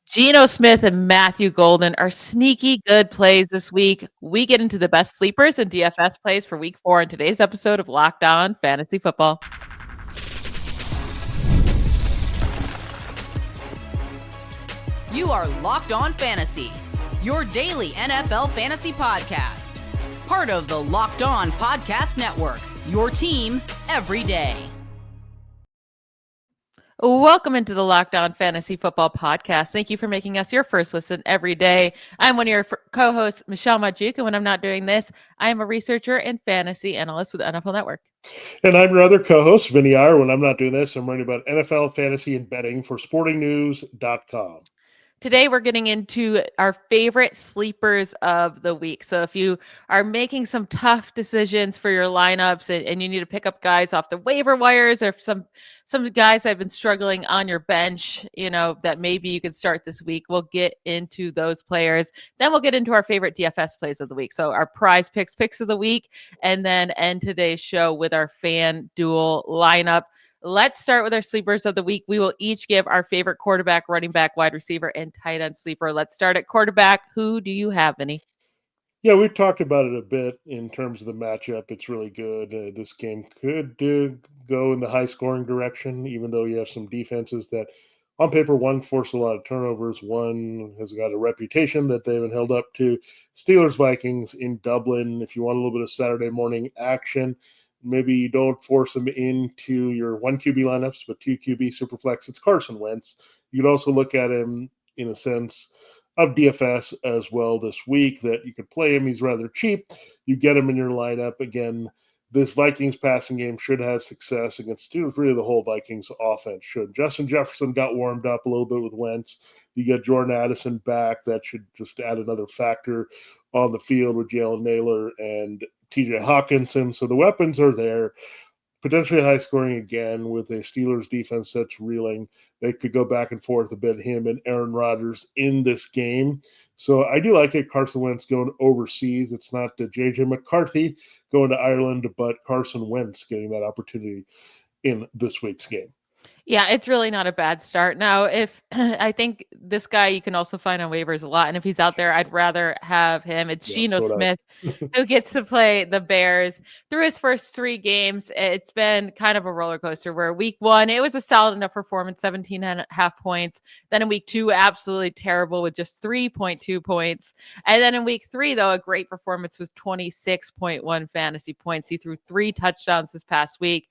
Geno Smith and Matthew Golden are sneaky good plays this week. We get into the best sleepers and DFS plays for week 4 in today's episode of Locked On Fantasy Football. You are Locked On Fantasy, your daily NFL fantasy podcast. Part of the Locked On Podcast Network, your team every day. Welcome into the Locked On Fantasy Football podcast. Thank you for making us your first listen every day. I'm one of your co-hosts, Michelle Magdziuk, and when I'm not doing this, I am a researcher and fantasy analyst with NFL Network. And I'm your other co-host, Vinnie Iyer. When I'm not doing this, I'm writing about NFL fantasy and betting for sportingnews.com. Today, we're getting into our favorite sleepers of the week. So if you are making some tough decisions for your lineups and you need to pick up guys off the waiver wires or some guys that have been struggling on your bench, that maybe you can start this week, we'll get into those players. Then we'll get into our favorite DFS plays of the week. So our PrizePicks picks of the week, and then end today's show with our FanDuel lineup. Let's start with our sleepers of the week. We will each give our favorite quarterback, running back, wide receiver, and tight end sleeper. Let's start at quarterback. Who do you have, Vinny? Yeah, we've talked about it a bit in terms of the matchup. It's really good. This game could go in the high-scoring direction, even though you have some defenses that, on paper, one force a lot of turnovers. One has got a reputation that they haven't held up to. Steelers, Vikings in Dublin. If you want a little bit of Saturday morning action, maybe you don't force them into your 1 QB lineups, but 2 QB superflex. It's Carson Wentz. You could also look at him in a sense of DFS as well this week, that you could play him. He's rather cheap. You get him in your lineup. Again, this Vikings passing game should have success against Steelers. Really, the whole Vikings offense should. Justin Jefferson got warmed up a little bit with Wentz. You get Jordan Addison back. That should just add another factor on the field with Jalen Naylor and TJ Hawkinson. So the weapons are there. Potentially high scoring again with a Steelers defense that's reeling. They could go back and forth a bit, him and Aaron Rodgers in this game. So I do like it. Carson Wentz going overseas. It's not JJ McCarthy going to Ireland, but Carson Wentz getting that opportunity in this week's game. Yeah, it's really not a bad start. Now, if I think this guy you can also find on waivers a lot, and if he's out there, I'd rather have him. It's Geno Smith who gets to play the Bears. Through his first 3 games, it's been kind of a roller coaster where week 1, it was a solid enough performance, 17.5 points. Then in week 2, absolutely terrible with just 3.2 points. And then in week 3, though, a great performance with 26.1 fantasy points. He threw 3 touchdowns this past week.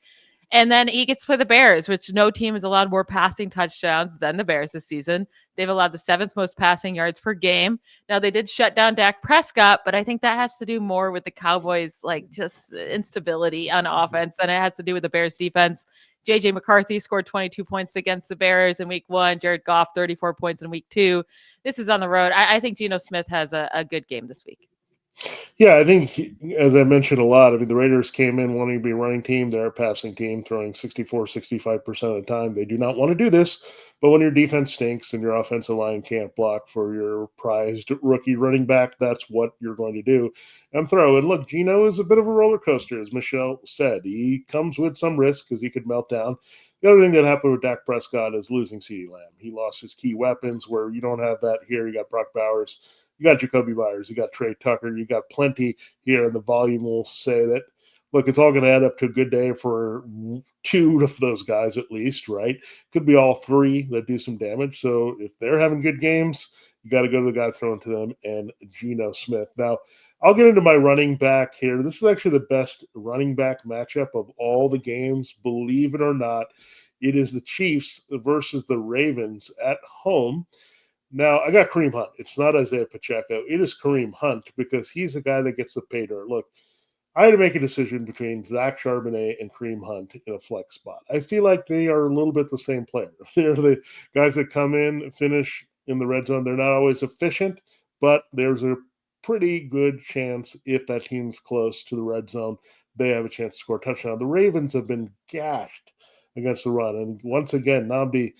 And then he gets to play the Bears, which no team has allowed more passing touchdowns than the Bears this season. They've allowed the 7th most passing yards per game. Now, they did shut down Dak Prescott, but I think that has to do more with the Cowboys' just instability on offense than it has to do with the Bears' defense. JJ McCarthy scored 22 points against the Bears in week 1. Jared Goff, 34 points in week 2. This is on the road. I think Geno Smith has a good game this week. Yeah, I think, as I mentioned a lot, the Raiders came in wanting to be a running team. They're a passing team, throwing 65% of the time. They do not want to do this, but when your defense stinks and your offensive line can't block for your prized rookie running back, that's what you're going to do and throw. And look, Geno is a bit of a roller coaster, as Michelle said. He comes with some risk because he could melt down. The other thing that happened with Dak Prescott is losing CeeDee Lamb. He lost his key weapons, where you don't have that here. You got Brock Bowers. You got Jacoby Myers, you got Trey Tucker, you got plenty here, and the volume will say that, look, it's all going to add up to a good day for 2 of those guys at least, right? Could be all 3 that do some damage. So if they're having good games, you got to go to the guy throwing to them, and Geno Smith. Now, I'll get into my running back here. This is actually the best running back matchup of all the games, believe it or not. It is the Chiefs versus the Ravens at home. Now, I got Kareem Hunt. It's not Isaiah Pacheco. It is Kareem Hunt because he's the guy that gets the pay dirt. Look, I had to make a decision between Zach Charbonnet and Kareem Hunt in a flex spot. I feel like they are a little bit the same player. They're the guys that come in, finish in the red zone. They're not always efficient, but there's a pretty good chance if that team's close to the red zone, they have a chance to score a touchdown. The Ravens have been gashed against the run. And once again, Nnamdi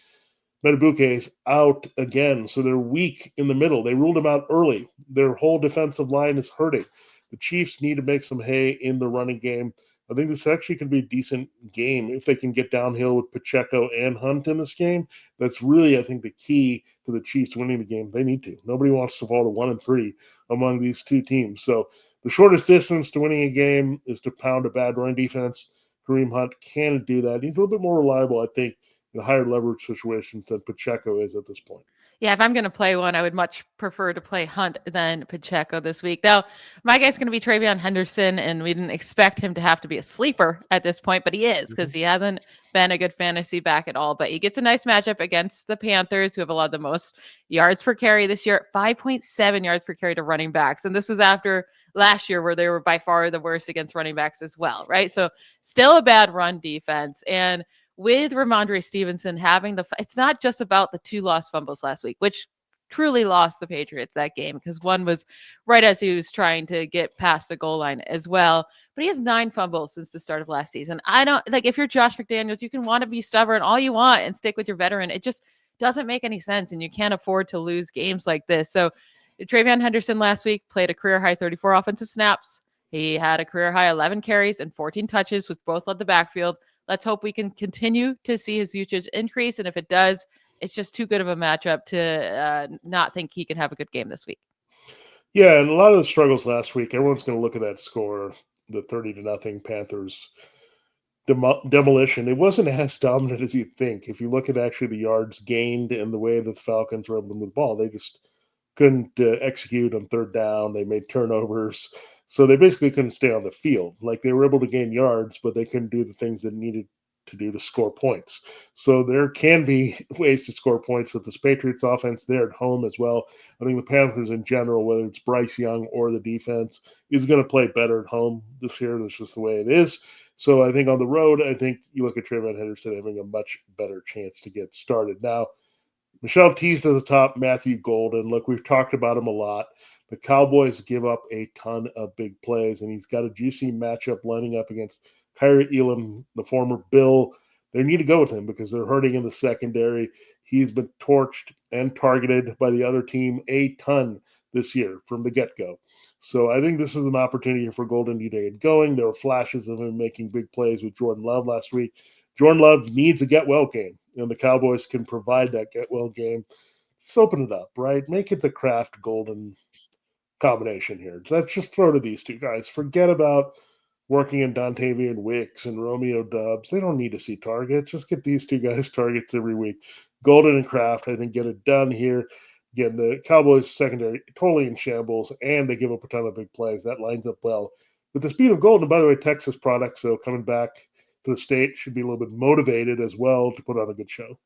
Madubuike is out again, so they're weak in the middle. They ruled him out early. Their whole defensive line is hurting. The Chiefs need to make some hay in the running game. I think this actually could be a decent game if they can get downhill with Pacheco and Hunt in this game. That's really, I think, the key to the Chiefs winning the game. They need to. Nobody wants to fall to 1-3 among these two teams. So the shortest distance to winning a game is to pound a bad run defense. Kareem Hunt can do that. He's a little bit more reliable, I think, in higher leverage situations than Pacheco is at this point. Yeah, if I'm going to play one, I would much prefer to play Hunt than Pacheco this week. Now, my guy's going to be TreVeyon Henderson, and we didn't expect him to have to be a sleeper at this point, but he is because he hasn't been a good fantasy back at all. But he gets a nice matchup against the Panthers, who have allowed the most yards per carry this year, 5.7 yards per carry to running backs. And this was after last year where they were by far the worst against running backs as well, right? So still a bad run defense. And with Ramondre Stevenson having it's not just about the 2 lost fumbles last week, which truly lost the Patriots that game because one was right as he was trying to get past the goal line as well. But he has 9 fumbles since the start of last season. I don't if you're Josh McDaniels, you can want to be stubborn all you want and stick with your veteran. It just doesn't make any sense. And you can't afford to lose games like this. So TreVeyon Henderson last week played a career high 34 offensive snaps. He had a career high 11 carries and 14 touches, which both led the backfield. Let's hope we can continue to see his usage increase. And if it does, it's just too good of a matchup to not think he can have a good game this week. Yeah, and a lot of the struggles last week, everyone's going to look at that score, the 30-0 Panthers demolition. It wasn't as dominant as you'd think. If you look at actually the yards gained and the way that the Falcons were able to move the ball, they just couldn't execute on third down. They made turnovers. So they basically couldn't stay on the field. Like they were able to gain yards, but they couldn't do the things that needed to do to score points. So there can be ways to score points with this Patriots offense there at home as well. I think the Panthers in general, whether it's Bryce Young or the defense, is going to play better at home this year. That's just the way it is. So I think on the road, I think you look at TreVeyon Henderson having a much better chance to get started. Now, Michelle teased at the top Matthew Golden. Look, we've talked about him a lot. The Cowboys give up a ton of big plays, and he's got a juicy matchup lining up against Kyrie Elam, the former Bill. They need to go with him because they're hurting in the secondary. He's been torched and targeted by the other team a ton this year from the get-go. So I think this is an opportunity for Golden to get going. There were flashes of him making big plays with Jordan Love last week. Jordan Love needs a get-well game. And the Cowboys can provide that get-well game. Just open it up, right? Make it the Kraft Golden combination here. Let's just throw to these two guys. Forget about working in Dontavian Wicks and Romeo Doubs. They don't need to see targets. Just get these two guys targets every week. Golden and Kraft, I think, get it done here. Again, the Cowboys secondary totally in shambles, and they give up a ton of big plays. That lines up well with the speed of Golden. By the way, Texas product, so coming back to the state should be a little bit motivated as well to put on a good show.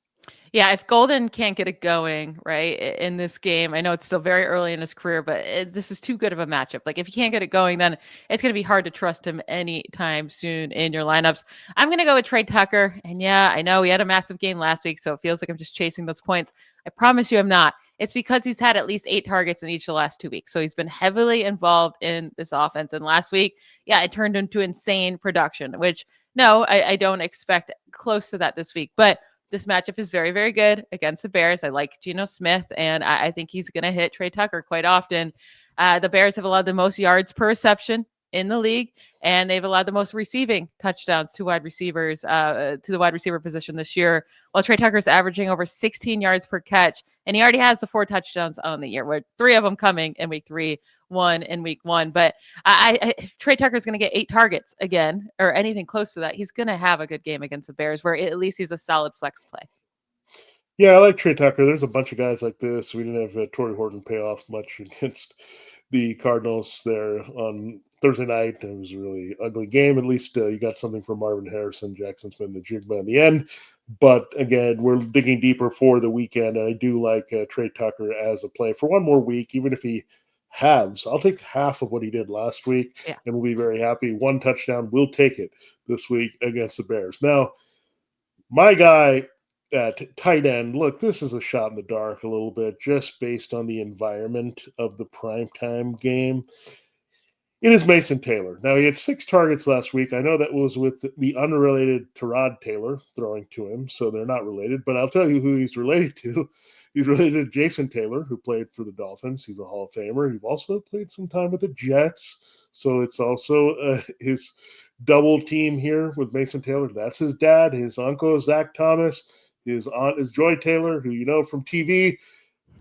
Yeah, if Golden can't get it going, right, in this game, I know it's still very early in his career, but this is too good of a matchup. Like, if he can't get it going, then it's going to be hard to trust him anytime soon in your lineups. I'm going to go with Trey Tucker. And yeah, I know he had a massive game last week, so it feels like I'm just chasing those points. I promise you I'm not. It's because he's had at least 8 targets in each of the last 2 weeks. So he's been heavily involved in this offense. And last week, yeah, it turned into insane production, which, no, I don't expect close to that this week. But this matchup is very, very good against the Bears. I like Geno Smith, and I think he's going to hit Trey Tucker quite often. The Bears have allowed the most yards per reception in the league, and they've allowed the most receiving touchdowns to wide receivers, to the wide receiver position this year, while Trey Tucker's averaging over 16 yards per catch, and he already has the 4 touchdowns on the year, with 3 of them coming in week 3, 1 in week 1. But if Trey Tucker's going to get 8 targets again, or anything close to that, he's going to have a good game against the Bears, where at least he's a solid flex play. Yeah, I like Trey Tucker. There's a bunch of guys like this. We didn't have Torrey Horton pay off much against the Cardinals there on Thursday night. It was a really ugly game. At least you got something from Marvin Harrison, Jaxson Smith, and Jigba in the end. But again, we're digging deeper for the weekend, and I do like Trey Tucker as a play for one more week, even if he halves. I'll take half of what he did last week, and we'll be very happy. 1 touchdown, we'll take it this week against the Bears. Now, my guy at tight end, look, this is a shot in the dark a little bit, just based on the environment of the primetime game. It is Mason Taylor. Now, he had 6 targets last week. I know that was with the unrelated Tyrod Taylor throwing to him, so they're not related. But I'll tell you who he's related to. He's related to Jaxson Taylor, who played for the Dolphins. He's a Hall of Famer. He's also played some time with the Jets. So it's also his double team here with Mason Taylor. That's his dad. His uncle is Zach Thomas. His aunt is Joy Taylor, who you know from TV.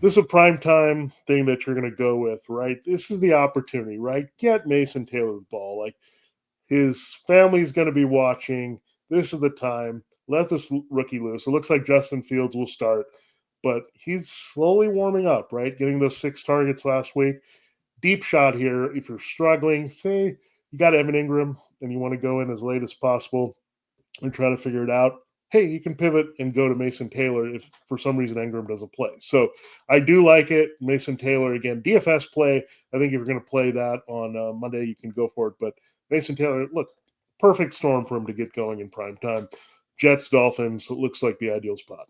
This is a primetime thing that you're going to go with, right? This is the opportunity, right? Get Mason Taylor the ball. Like, his family's going to be watching. This is the time. Let this rookie loose. It looks like Justin Fields will start, but he's slowly warming up, right? Getting those 6 targets last week. Deep shot here. If you're struggling, say you got Evan Ingram and you want to go in as late as possible and try to figure it out. Hey, you can pivot and go to Mason Taylor if for some reason Ingram doesn't play. So I do like it. Mason Taylor, again, DFS play. I think if you're going to play that on Monday, you can go for it. But Mason Taylor, look, perfect storm for him to get going in prime time. Jets, Dolphins, it looks like the ideal spot.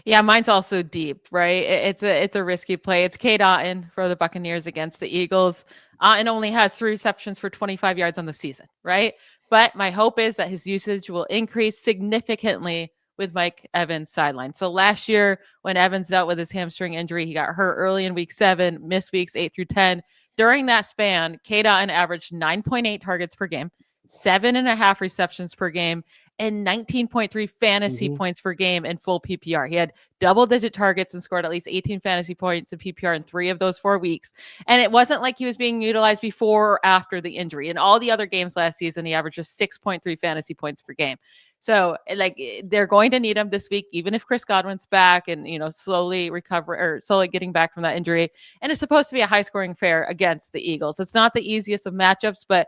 Yeah, mine's also deep, right? It's a risky play. It's Cade Otton for the Buccaneers against the Eagles. Otton only has 3 receptions for 25 yards on the season, right? But my hope is that his usage will increase significantly with Mike Evans' sideline. So last year, when Evans dealt with his hamstring injury, he got hurt early in week 7, missed weeks 8 through 10. During that span, Cade Otton averaged 9.8 targets per game, 7.5 receptions per game, and 19.3 fantasy points per game in full PPR. He had double-digit targets and scored at least 18 fantasy points in PPR in 3 of those 4 weeks. And it wasn't like he was being utilized before or after the injury. In all the other games last season, he averaged just 6.3 fantasy points per game. So, like, they're going to need him this week, even if Chris Godwin's back and, slowly getting back from that injury. And it's supposed to be a high-scoring affair against the Eagles. It's not the easiest of matchups, but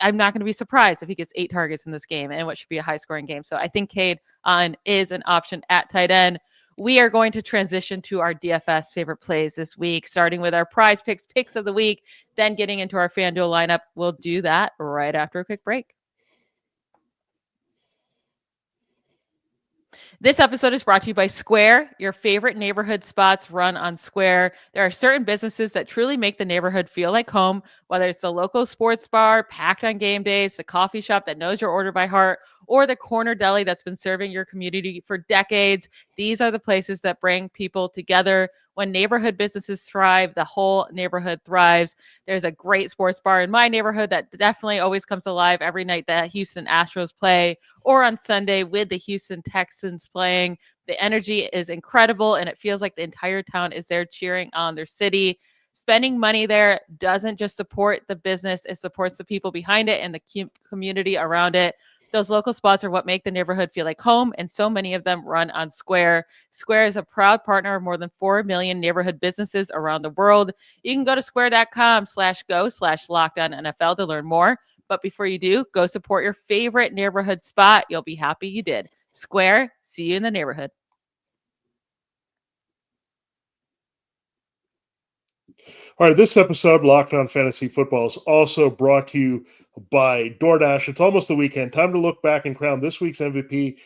I'm not going to be surprised if he gets 8 targets in this game and what should be a high-scoring game. So I think Cade Otton is an option at tight end. We are going to transition to our DFS favorite plays this week, starting with our PrizePicks picks of the week, then getting into our FanDuel lineup. We'll do that right after a quick break. This episode is brought to you by Square. Your favorite neighborhood spots run on Square. There are certain businesses that truly make the neighborhood feel like home, whether it's the local sports bar packed on game days, the coffee shop that knows your order by heart, or the corner deli that's been serving your community for decades. These are the places that bring people together. When neighborhood businesses thrive, the whole neighborhood thrives. There's a great sports bar in my neighborhood that definitely always comes alive every night that Houston Astros play, or on Sunday with the Houston Texans playing. The energy is incredible, and it feels like the entire town is there cheering on their city. Spending money there doesn't just support the business, it supports the people behind it and the community around it. Those local spots are what make the neighborhood feel like home, and so many of them run on Square. Square is a proud partner of more than 4 million neighborhood businesses around the world. You can go to square.com/go/LockedOnNFL to learn more. But before you do, go support your favorite neighborhood spot. You'll be happy you did. Square, see you in the neighborhood. All right, this episode, Locked On Fantasy Football, is also brought to you by DoorDash. It's almost the weekend. Time to look back and crown this week's MVP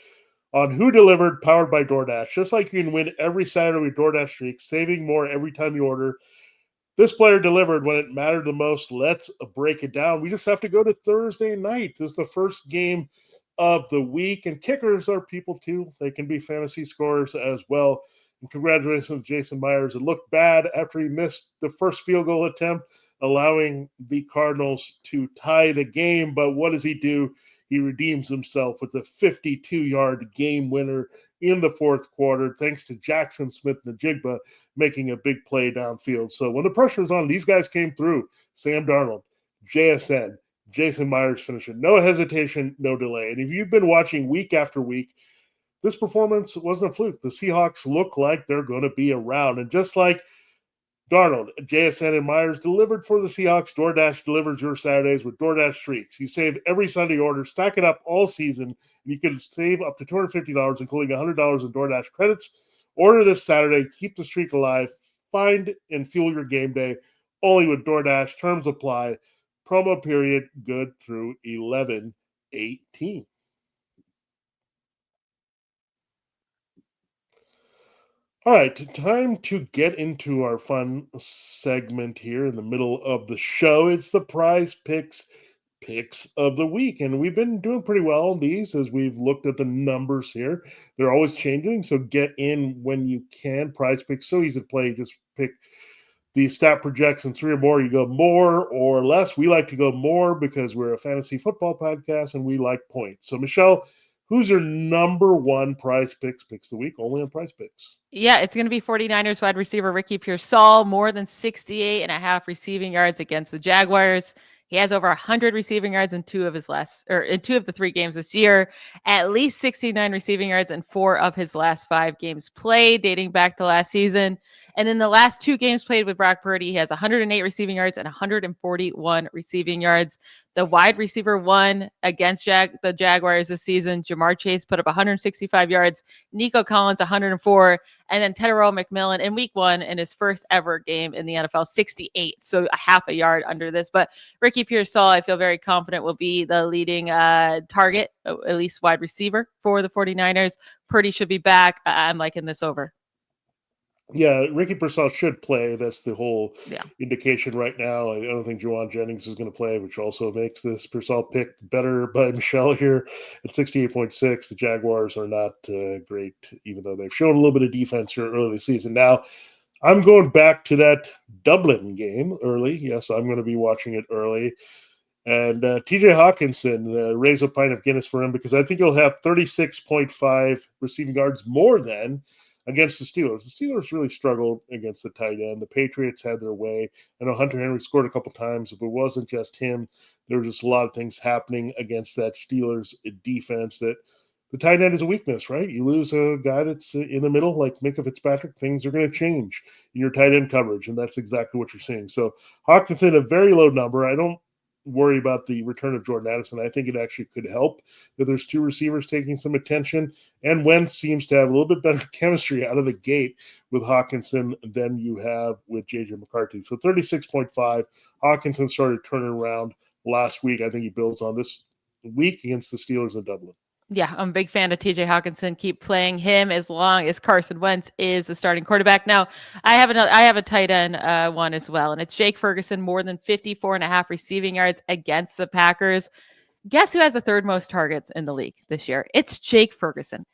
on Who Delivered, powered by DoorDash. Just like you can win every Saturday with DoorDash streak, saving more every time you order. This player delivered when it mattered the most. Let's break it down. We just have to go to Thursday night. This is the first game of the week, and kickers are people too. They can be fantasy scorers as well. And congratulations to Jason Myers. It looked bad after he missed the first field goal attempt, allowing the Cardinals to tie the game. But what does he do? He redeems himself with a 52-yard game winner in the fourth quarter, thanks to Jaxson Smith and Jigba making a big play downfield. So when the pressure was on, these guys came through. Sam Darnold, JSN, Jason Myers finishing. No hesitation, no delay. And if you've been watching week after week, this performance wasn't a fluke. The Seahawks look like they're going to be around. And just like Darnold, JSN, and Myers delivered for the Seahawks, DoorDash delivers your Saturdays with DoorDash streaks. You save every Sunday order, stack it up all season, and you can save up to $250, including $100 in DoorDash credits. Order this Saturday. Keep the streak alive. Find and fuel your game day only with DoorDash. Terms apply. Promo period good through 11/18. All right, time to get into our fun segment here in the middle of the show. It's the picks of the week. And we've been doing pretty well on these as we've looked at the numbers here. They're always changing, so get in when you can. Prize picks, so easy to play. Just pick the stat projection 3 or more. You go more or less. We like to go more because we're a fantasy football podcast and we like points. So, Michelle, who's your number one picks of the week? Only on Prize Picks. Yeah, it's going to be 49ers wide receiver Ricky Pearsall, more than 68 and a half receiving yards against the Jaguars. He has over 100 receiving yards in two of the 3 games this year, at least 69 receiving yards in 4 of his last 5 games played, dating back to last season. And in the last 2 games played with Brock Purdy, he has 108 receiving yards and 141 receiving yards. The wide receiver 1 against the Jaguars this season, Jamar Chase put up 165 yards, Nico Collins 104, and then Tetairoa McMillan in week 1 in his first ever game in the NFL, 68. So a half a yard under this. But Ricky Pearsall, I feel very confident, will be the leading target, at least wide receiver for the 49ers. Purdy should be back. I'm liking this over. Yeah, Ricky Pearsall should play. That's the whole indication right now. I don't think Juwan Jennings is going to play, which also makes this Pearsall pick better by Michelle here at 68.6. The Jaguars are not great, even though they've shown a little bit of defense here early this season. Now, I'm going back to that Dublin game early. Yes, I'm going to be watching it early. And TJ Hawkinson, raise a pint of Guinness for him because I think he'll have 36.5 receiving yards more than against the Steelers. The Steelers really struggled against the tight end. The Patriots had their way. I know Hunter Henry scored a couple times, but it wasn't just him. There were just a lot of things happening against that Steelers defense that the tight end is a weakness, right? You lose a guy that's in the middle, like Minkah Fitzpatrick, things are going to change in your tight end coverage, and that's exactly what you're seeing. So Hawkinson, a very low number. I don't worry about the return of Jordan Addison. I think it actually could help that there's 2 receivers taking some attention, and Wentz seems to have a little bit better chemistry out of the gate with Hawkinson than you have with J.J. McCarthy. So 36.5. Hawkinson started turning around last week. I think he builds on this week against the Steelers in Dublin. Yeah, I'm a big fan of TJ Hawkinson. Keep playing him as long as Carson Wentz is the starting quarterback. Now, I have a tight end one as well, and it's Jake Ferguson, more than 54 and a half receiving yards against the Packers. Guess who has the 3rd most targets in the league this year? It's Jake Ferguson.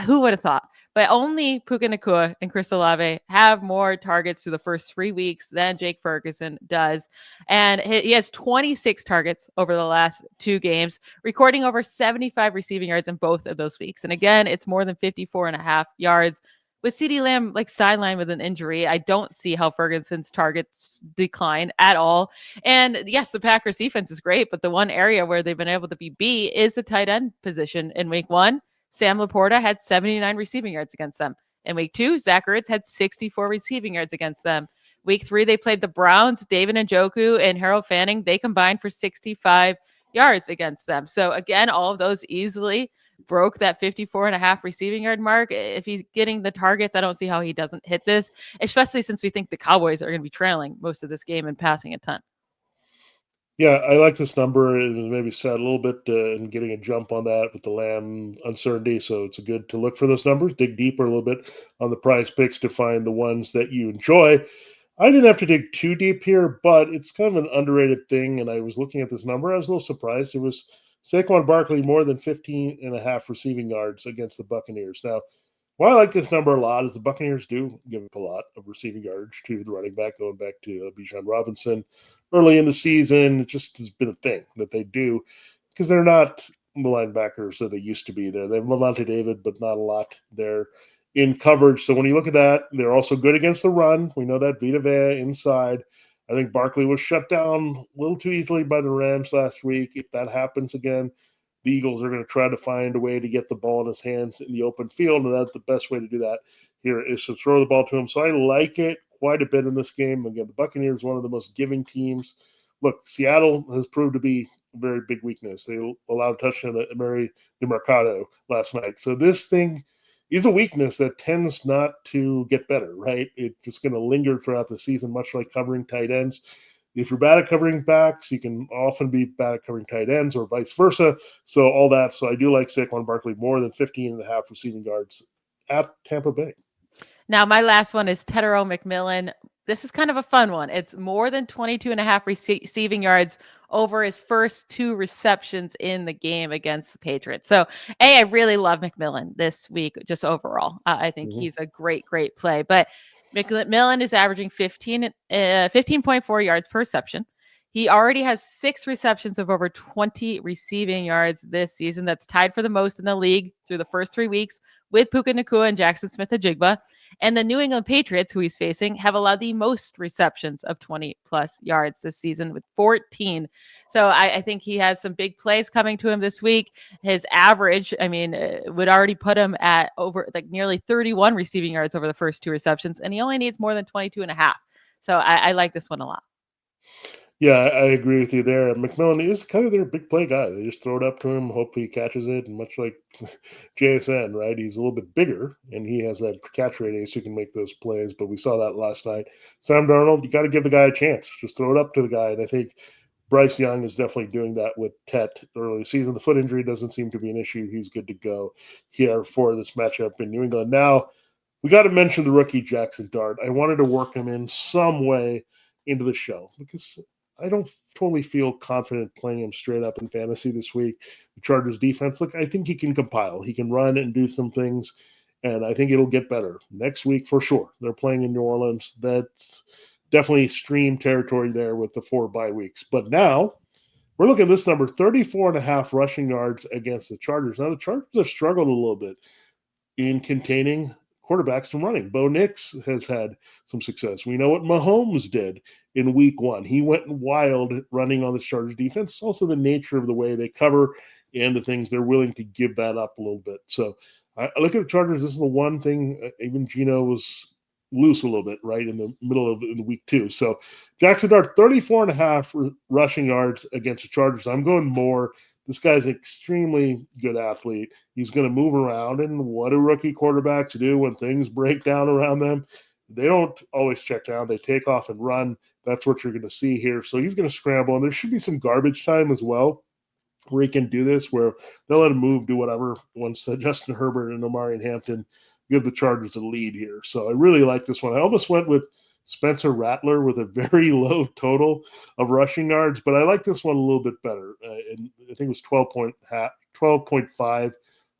Who would have thought? But only Puka Nacua and Chris Olave have more targets through the first 3 weeks than Jake Ferguson does. And he has 26 targets over the last 2 games, recording over 75 receiving yards in both of those weeks. And again, it's more than 54 and a half yards. With CeeDee Lamb sidelined with an injury, I don't see how Ferguson's targets decline at all. And yes, the Packers defense is great, but the one area where they've been able to be beat is the tight end position. In week 1, Sam Laporta had 79 receiving yards against them. In week 2, Zach Ertz had 64 receiving yards against them. Week 3, they played the Browns. David Njoku and Harold Fanning, they combined for 65 yards against them. So again, all of those easily broke that 54 and a half receiving yard mark. If he's getting the targets, I don't see how he doesn't hit this, especially since we think the Cowboys are going to be trailing most of this game and passing a ton. Yeah, I like this number and maybe set a little bit and getting a jump on that with the Lamb uncertainty. So it's good to look for those numbers, dig deeper a little bit on the prize picks to find the ones that you enjoy. I didn't have to dig too deep here, but it's kind of an underrated thing. And I was looking at this number. I was a little surprised. It was Saquon Barkley more than 15 and a half receiving yards against the Buccaneers. Now, why I like this number a lot is the Buccaneers do give up a lot of receiving yards to the running back, going back to Bijan Robinson early in the season. It just has been a thing that they do because they're not the linebackers that they used to be there. They have Lavonte David, but not a lot there in coverage. So when you look at that, they're also good against the run. We know that Vita Vea inside. I think Barkley was shut down a little too easily by the Rams last week. If that happens again, the Eagles are going to try to find a way to get the ball in his hands in the open field, and that's the best way to do that here is to throw the ball to him. So I like it quite a bit in this game. Again, the Buccaneers, one of the most giving teams. Look, Seattle has proved to be a very big weakness. They allowed a touchdown to Mary DeMarcado last night. So this thing is a weakness that tends not to get better, right? It's just going to linger throughout the season, much like covering tight ends. If you're bad at covering backs, you can often be bad at covering tight ends or vice versa. So all that. So I do like Saquon Barkley more than 15 and a half receiving yards at Tampa Bay. Now, my last one is Tetairoa McMillan. This is kind of a fun one. It's more than 22.5 receiving yards over his first 2 receptions in the game against the Patriots. So, I really love McMillan this week, just overall. I think he's a great play. But McMillan is averaging 15.4 yards per reception. He already has 6 receptions of over 20 receiving yards this season. That's tied for the most in the league through the first 3 weeks with Puka Nacua and Jaxson Smith-Njigba. And the New England Patriots, who he's facing, have allowed the most receptions of 20-plus yards this season with 14. So I think he has some big plays coming to him this week. His average, would already put him at over nearly 31 receiving yards over the first 2 receptions, and he only needs more than 22.5. So I like this one a lot. Yeah, I agree with you there. McMillan is kind of their big play guy. They just throw it up to him, hope he catches it, and much like JSN, right? He's a little bit bigger, and he has that catch radius who can make those plays, but we saw that last night. Sam Darnold, you got to give the guy a chance. Just throw it up to the guy, and I think Bryce Young is definitely doing that with Tet early season. The foot injury doesn't seem to be an issue. He's good to go here for this matchup in New England. Now, we got to mention the rookie Jaxson Dart. I wanted to work him in some way into the show because I don't totally feel confident playing him straight up in fantasy this week. The Chargers defense, look, I think he can compile. He can run and do some things, and I think it'll get better next week for sure. They're playing in New Orleans. That's definitely stream territory there with the 4 bye weeks. But now we're looking at this number, 34.5 rushing yards against the Chargers. Now the Chargers have struggled a little bit in containing quarterbacks from running. Bo Nix has had some success. We know what Mahomes did in week 1. He went wild running on the Chargers defense. It's also the nature of the way they cover and the things they're willing to give that up a little bit. So I look at the Chargers. This is the one thing, even Geno was loose a little bit, right, in the middle of the week 2. So Jaxson Dart, 34.5 rushing yards against the Chargers. I'm going more. This guy's an extremely good athlete. He's going to move around, and what do rookie quarterbacks do when things break down around them? They don't always check down. They take off and run. That's what you're going to see here. So he's going to scramble, and there should be some garbage time as well where he can do this, where they'll let him move, do whatever. Once Justin Herbert and Omarion Hampton give the Chargers a lead here. So I really like this one. I almost went with Spencer Rattler with a very low total of rushing yards, but I like this one a little bit better. And I think it was 12.5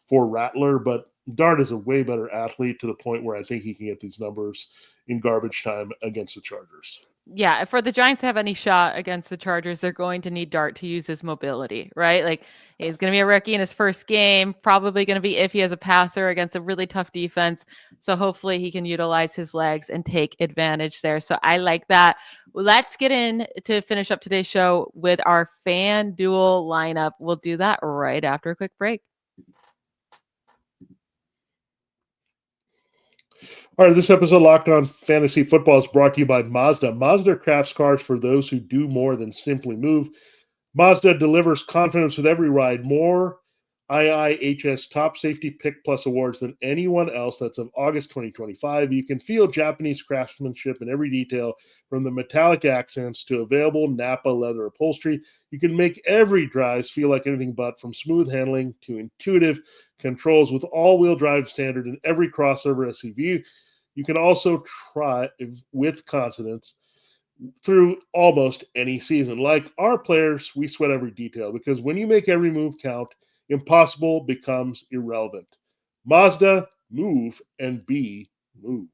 for Rattler, but Dart is a way better athlete to the point where I think he can get these numbers in garbage time against the Chargers. Yeah, for the Giants to have any shot against the Chargers, they're going to need Dart to use his mobility, right? Like, he's going to be a rookie in his first game, probably going to be iffy as a passer against a really tough defense. So hopefully he can utilize his legs and take advantage there. So I like that. Let's get in to finish up today's show with our FanDuel lineup. We'll do that right after a quick break. All right, this episode of Locked On Fantasy Football is brought to you by Mazda. Mazda crafts cars for those who do more than simply move. Mazda delivers confidence with every ride. More IIHS Top Safety Pick Plus awards than anyone else. That's of August 2025. You can feel Japanese craftsmanship in every detail, from the metallic accents to available Napa leather upholstery. You can make every drive feel like anything but, from smooth handling to intuitive controls with all-wheel drive standard in every crossover SUV. You can also try with confidence through almost any season. Like our players, we sweat every detail, because when you make every move count, impossible becomes irrelevant. Mazda, move and be moved.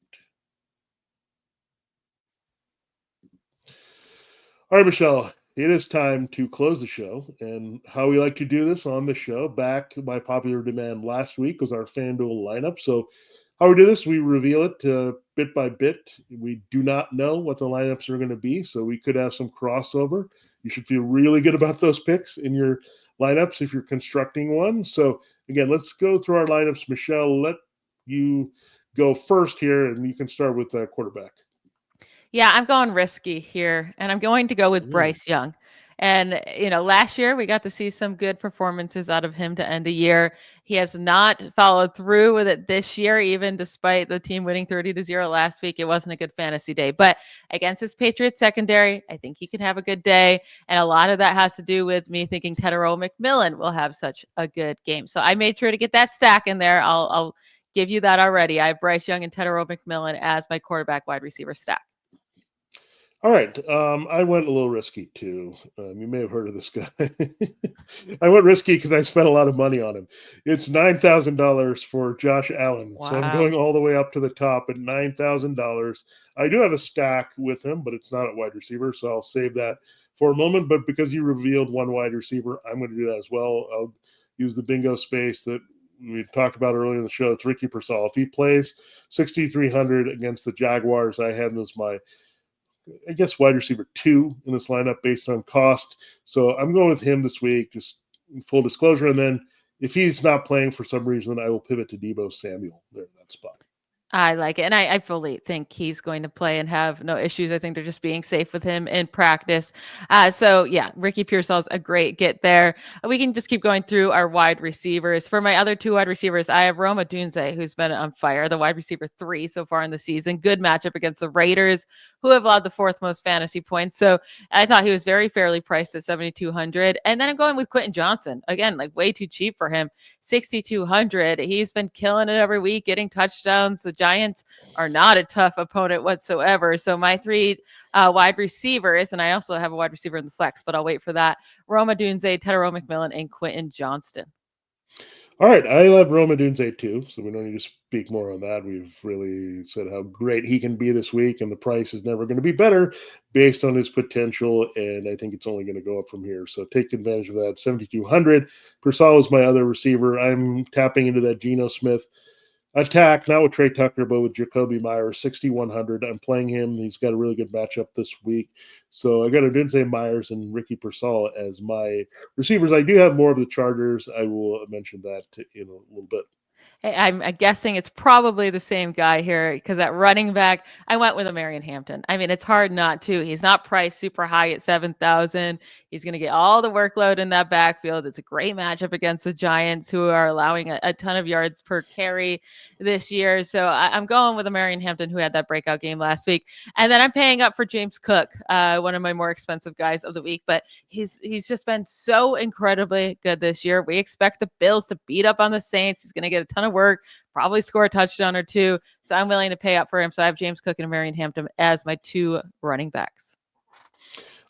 All right, Michelle, it is time to close the show. And how we like to do this on the show, back by popular demand last week, was our FanDuel lineup. So how we do this, we reveal it bit by bit. We do not know what the lineups are going to be, so we could have some crossover. You should feel really good about those picks in your lineups if you're constructing one. So again, let's go through our lineups. Michelle, let you go first here, and you can start with quarterback. Yeah, I'm going risky here, and I'm going to go with Bryce Young. And, last year we got to see some good performances out of him to end the year. He has not followed through with it this year, even despite the team winning 30-0 last week. It wasn't a good fantasy day, but against his Patriots secondary, I think he can have a good day. And a lot of that has to do with me thinking Tetairoa McMillan will have such a good game. So I made sure to get that stack in there. I'll give you that already. I have Bryce Young and Tetairoa McMillan as my quarterback wide receiver stack. All right. I went a little risky too. You may have heard of this guy. I went risky because I spent a lot of money on him. It's $9,000 for Josh Allen. Wow. So I'm going all the way up to the top at $9,000. I do have a stack with him, but it's not at wide receiver. So I'll save that for a moment. But because you revealed one wide receiver, I'm going to do that as well. I'll use the bingo space that we talked about earlier in the show. It's Ricky Pearsall. If he plays 6,300 against the Jaguars, I have him as my wide receiver 2 in this lineup based on cost. So I'm going with him this week, just full disclosure. And then if he's not playing for some reason, I will pivot to Deebo Samuel there in that spot. I like it. And I fully think he's going to play and have no issues. I think they're just being safe with him in practice. So yeah, Ricky Pearsall's a great get there. We can just keep going through our wide receivers. For my other 2 wide receivers, I have Rome Odunze, who's been on fire, the wide receiver 3 so far in the season. Good matchup against the Raiders, who have allowed the 4th most fantasy points. So I thought he was very fairly priced at 7,200. And then I'm going with Quentin Johnson. Again, like way too cheap for him, 6,200. He's been killing it every week, getting touchdowns. The Giants are not a tough opponent whatsoever. So my 3 wide receivers, and I also have a wide receiver in the flex, but I'll wait for that. Rome Odunze, Tetairoa McMillan, and Quentin Johnston. All right, I love Rome Odunze too, so we don't need to speak more on that. We've really said how great he can be this week, and the price is never going to be better based on his potential, and I think it's only going to go up from here. So take advantage of that. 7,200. Pearsall is my other receiver. I'm tapping into that Geno Smith attack, not with Trey Tucker, but with Jacoby Myers, 6,100. I'm playing him. He's got a really good matchup this week. So I got Odunze, Myers, and Ricky Pearsall as my receivers. I do have more of the Chargers. I will mention that in a little bit. Hey, I'm guessing it's probably the same guy here because at running back, I went with Omarion Hampton. I mean, it's hard not to. He's not priced super high at 7,000. He's going to get all the workload in that backfield. It's a great matchup against the Giants, who are allowing a ton of yards per carry this year. So I'm going with Omarion Hampton, who had that breakout game last week. And then I'm paying up for James Cook, one of my more expensive guys of the week. But he's just been so incredibly good this year. We expect the Bills to beat up on the Saints. He's going to get a ton of work, probably score a touchdown or 2. So I'm willing to pay up for him. So I have James Cook and Omarion Hampton as my 2 running backs.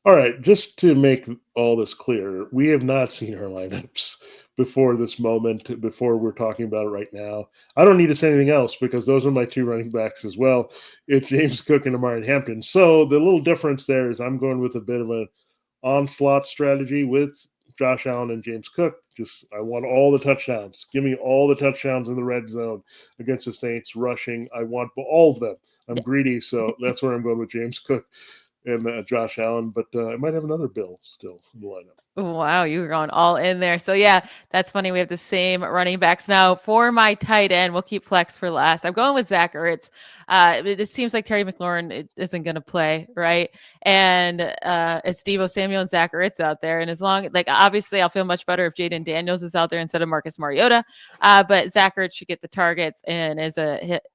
All right, just to make all this clear, we have not seen our lineups before this moment, before we're talking about it right now. I don't need to say anything else because those are my 2 running backs as well. It's James Cook and Omarion Hampton. So the little difference there is I'm going with a bit of an onslaught strategy with Josh Allen and James Cook. I want all the touchdowns. Give me all the touchdowns in the red zone against the Saints rushing. I want all of them. I'm greedy, so that's where I'm going with James Cook and Josh Allen, but I might have another Bill still in the lineup. Wow, you were going all in there. So yeah, that's funny. We have the same running backs now. For my tight end, we'll keep flex for last. I'm going with Zach Ertz. It seems like Terry McLaurin isn't going to play, right? And it's Deebo Samuel and Zach Ertz out there. And as long, obviously I'll feel much better if Jaden Daniels is out there instead of Marcus Mariota. But Zach Ertz should get the targets and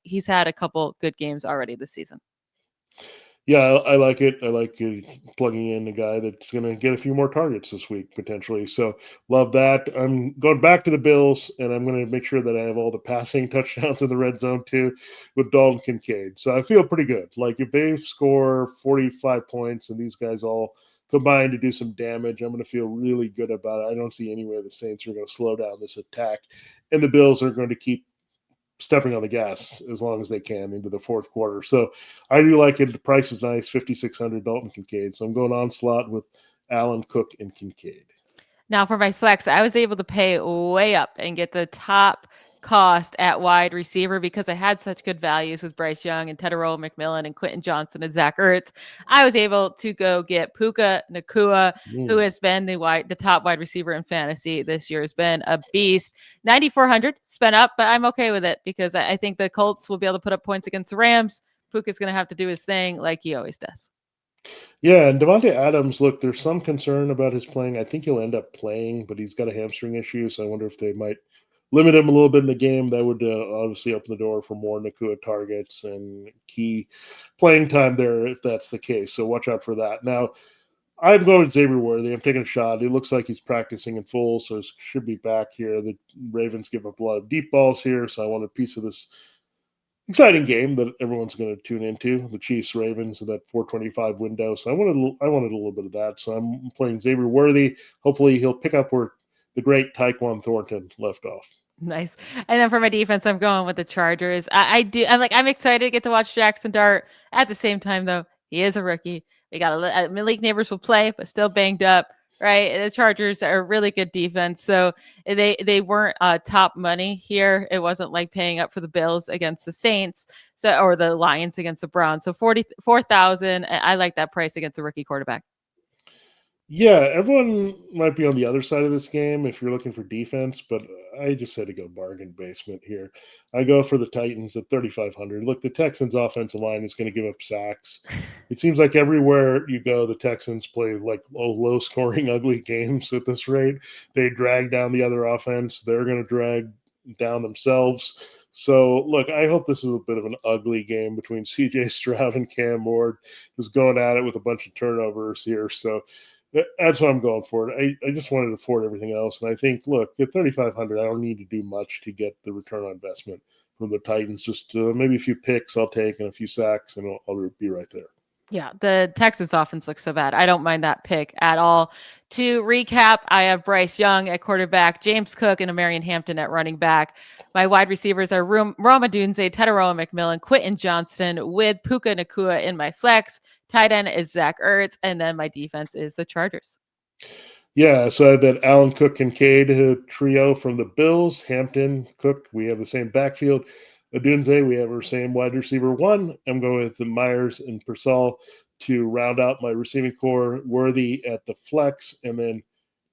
he's had a couple good games already this season. Yeah, I like it. I like plugging in a guy that's going to get a few more targets this week, potentially. So love that. I'm going back to the Bills, and I'm going to make sure that I have all the passing touchdowns in the red zone, too, with Dalton Kincaid. So I feel pretty good. Like, if they score 45 points and these guys all combine to do some damage, I'm going to feel really good about it. I don't see any way the Saints are going to slow down this attack, and the Bills are going to keep stepping on the gas as long as they can into the 4th quarter. So I do like it. The price is nice, 5,600 Dalton Kincaid. So I'm going onslaught with Allen, Cook, and Kincaid. Now for my flex, I was able to pay way up and get the top cost at wide receiver because I had such good values with Bryce Young and Tetairoa McMillan and Quentin Johnston and Zach Ertz. I was able to go get Puka Nacua, who has been the top wide receiver in fantasy this year. Has been a beast. 9,400 spent up, but I'm okay with it because I think the Colts will be able to put up points against the Rams. Puka's going to have to do his thing like he always does. Yeah, and Devontae Adams, look, there's some concern about his playing. I think he'll end up playing, but he's got a hamstring issue, so I wonder if they might limit him a little bit in the game. That would obviously open the door for more Nacua targets and key playing time there if that's the case. So watch out for that. Now, I'm going Xavier Worthy. I'm taking a shot. It looks like he's practicing in full, so he should be back here. The Ravens give up a lot of deep balls here, so I want a piece of this exciting game that everyone's going to tune into. The Chiefs Ravens in that 425 window. So I wanted a little bit of that. So I'm playing Xavier Worthy. Hopefully he'll pick up where the great Tyquan Thornton left off. Nice. And then for my defense, I'm going with the Chargers. I'm excited to get to watch Jaxson Dart. At the same time, though, he is a rookie. We got Malik Neighbors will play, but still banged up. Right, the Chargers are a really good defense, so they weren't top money here. It wasn't like paying up for the Bills against the Saints, or the Lions against the Browns. So 44,000. I like that price against a rookie quarterback. Yeah, everyone might be on the other side of this game if you're looking for defense, but I just had to go bargain basement here. I go for the Titans at 3,500. Look, the Texans' offensive line is going to give up sacks. It seems like everywhere you go, the Texans play like low-scoring, ugly games at this rate. They drag down the other offense. They're going to drag down themselves. So, look, I hope this is a bit of an ugly game between C.J. Stroud and Cam Ward, who's going at it with a bunch of turnovers here. So, that's what I'm going for. I just wanted to afford everything else. And I think, look, at 3,500, I don't need to do much to get the return on investment from the Titans. Just maybe a few picks I'll take and a few sacks, and I'll be right there. Yeah, the Texans offense looks so bad. I don't mind that pick at all. To recap, I have Bryce Young at quarterback, James Cook and Omarion Hampton at running back. My wide receivers are Roma Dunze, Tetairoa McMillan, Quentin Johnston with Puka Nacua in my flex. Tight end is Zach Ertz, and then my defense is the Chargers. Yeah, so I have that Allen Cook Kincaid trio from the Bills, Hampton, Cook. We have the same backfield. Adunze, we have our same wide receiver one. I'm going with the Myers and Purcell to round out my receiving core. Worthy at the flex, and then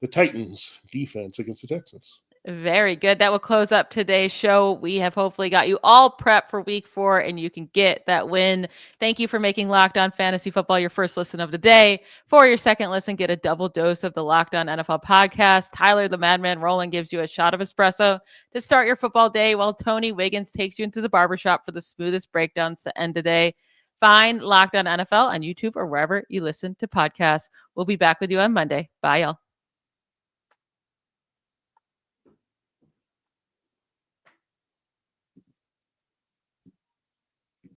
the Titans defense against the Texans. Very good. That will close up today's show. We have hopefully got you all prepped for week 4 and you can get that win. Thank you for making Locked On Fantasy Football your first listen of the day. For your second listen, get a double dose of the Locked On NFL podcast. Tyler the Madman Rowland gives you a shot of espresso to start your football day, while Tony Wiggins takes you into the barbershop for the smoothest breakdowns to end the day. Find Locked On NFL on YouTube or wherever you listen to podcasts. We'll be back with you on Monday. Bye, y'all.